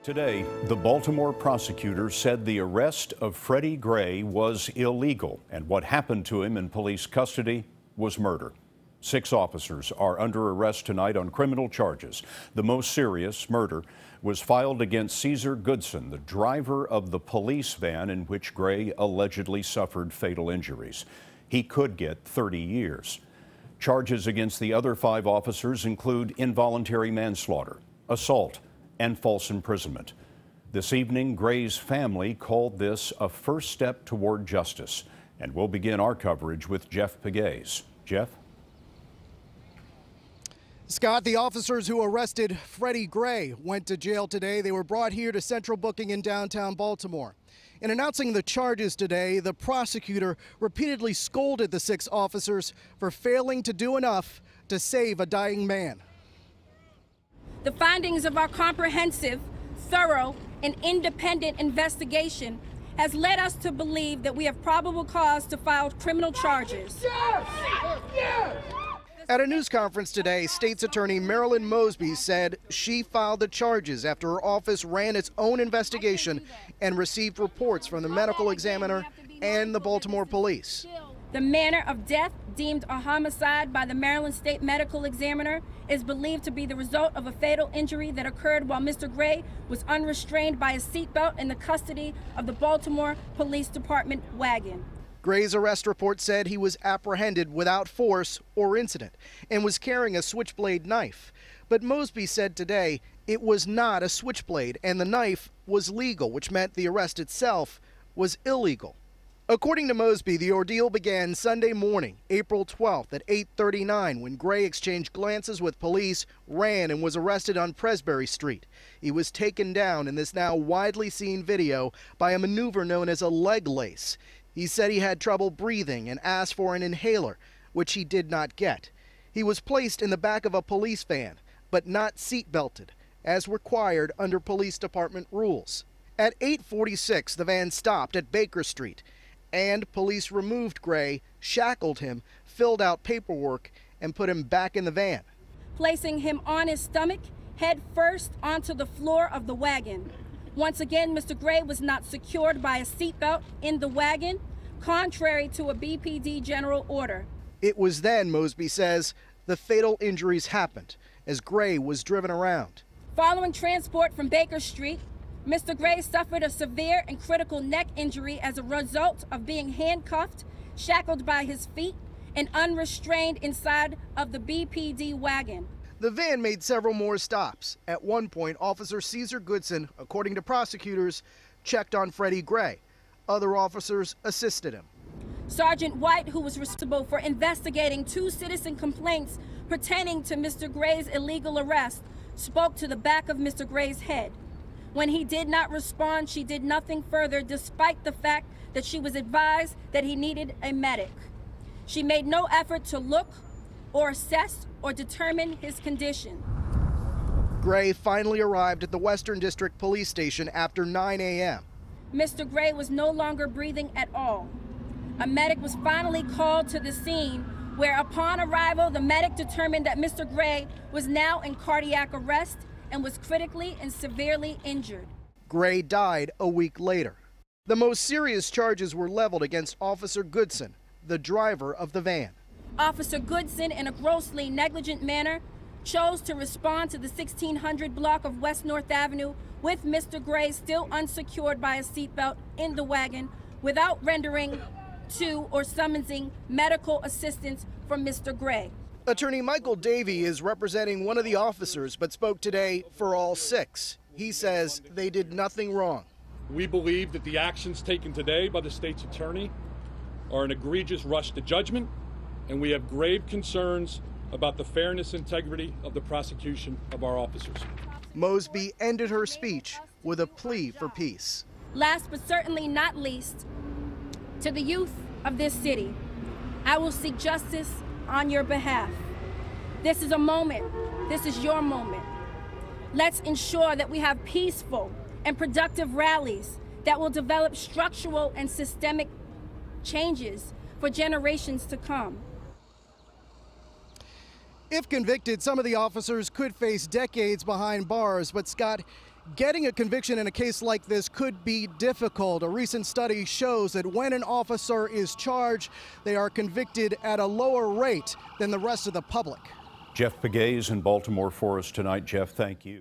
Today, the Baltimore prosecutor said the arrest of Freddie Gray was illegal, and what happened to him in police custody was murder. 6 officers are under arrest tonight on criminal charges. The most serious, murder, was filed against Caesar Goodson, the driver of the police van in which Gray allegedly suffered fatal injuries. He could get 30 years. Charges against the other 5 officers include involuntary manslaughter, assault, and false imprisonment. This evening, Gray's family called this a first step toward justice. And we'll begin our coverage with Jeff Pegues. Jeff? Scott, the officers who arrested Freddie Gray went to jail today. They were brought here to Central Booking in downtown Baltimore. In announcing the charges today, the prosecutor repeatedly scolded the 6 officers for failing to do enough to save a dying man. The findings of our comprehensive, thorough, and independent investigation has led us to believe that we have probable cause to file criminal charges. Yes! Yes! At a news conference today, State's Attorney Marilyn Mosby said she filed the charges after her office ran its own investigation and received reports from the medical examiner and the Baltimore police. The manner of death, deemed a homicide by the Maryland State Medical Examiner, is believed to be the result of a fatal injury that occurred while Mr. Gray was unrestrained by a seatbelt in the custody of the Baltimore Police Department wagon. Gray's arrest report said he was apprehended without force or incident and was carrying a switchblade knife. But Mosby said today it was not a switchblade and the knife was legal, which meant the arrest itself was illegal. According to Mosby, the ordeal began Sunday morning, April 12th at 8:39 when Gray exchanged glances with police, ran, and was arrested on Presbury Street. He was taken down in this now widely seen video by a maneuver known as a leg lace. He said he had trouble breathing and asked for an inhaler, which he did not get. He was placed in the back of a police van, but not seat-belted, as required under police department rules. At 8:46, the van stopped at Baker Street, and police removed Gray, shackled him, filled out paperwork, and put him back in the van, placing him on his stomach, head first onto the floor of the wagon. Once again, Mr. Gray was not secured by a seatbelt in the wagon, contrary to a BPD general order. It was then, Mosby says, the fatal injuries happened as Gray was driven around. Following transport from Baker Street, Mr. Gray suffered a severe and critical neck injury as a result of being handcuffed, shackled by his feet, and unrestrained inside of the BPD wagon. The van made several more stops. At one point, Officer Caesar Goodson, according to prosecutors, checked on Freddie Gray. Other officers assisted him. Sergeant White, who was responsible for investigating 2 citizen complaints pertaining to Mr. Gray's illegal arrest, spoke to the back of Mr. Gray's head. When he did not respond, she did nothing further, despite the fact that she was advised that he needed a medic. She made no effort to look or assess or determine his condition. Gray finally arrived at the Western District Police Station after 9 a.m. Mr. Gray was no longer breathing at all. A medic was finally called to the scene, where upon arrival, the medic determined that Mr. Gray was now in cardiac arrest and was critically and severely injured. Gray died a week later. The most serious charges were leveled against Officer Goodson, the driver of the van. Officer Goodson, in a grossly negligent manner, chose to respond to the 1600 block of West North Avenue with Mr. Gray still unsecured by a seatbelt in the wagon without rendering to or summoning medical assistance from Mr. Gray. Attorney Michael Davey is representing one of the officers, but spoke today for all 6. He says they did nothing wrong. We believe that the actions taken today by the state's attorney are an egregious rush to judgment, and we have grave concerns about the fairness and integrity of the prosecution of our officers. Mosby ended her speech with a plea for peace. Last but certainly not least, to the youth of this city, I will seek justice on your behalf. This is a moment. This is your moment. Let's ensure that we have peaceful and productive rallies that will develop structural and systemic changes for generations to come. If convicted, some of the officers could face decades behind bars, but Scott, Getting a conviction in a case like this could be difficult. A recent study shows that when an officer is charged, they are convicted at a lower rate than the rest of the public. Jeff Pegues in Baltimore for us tonight. Jeff, thank you.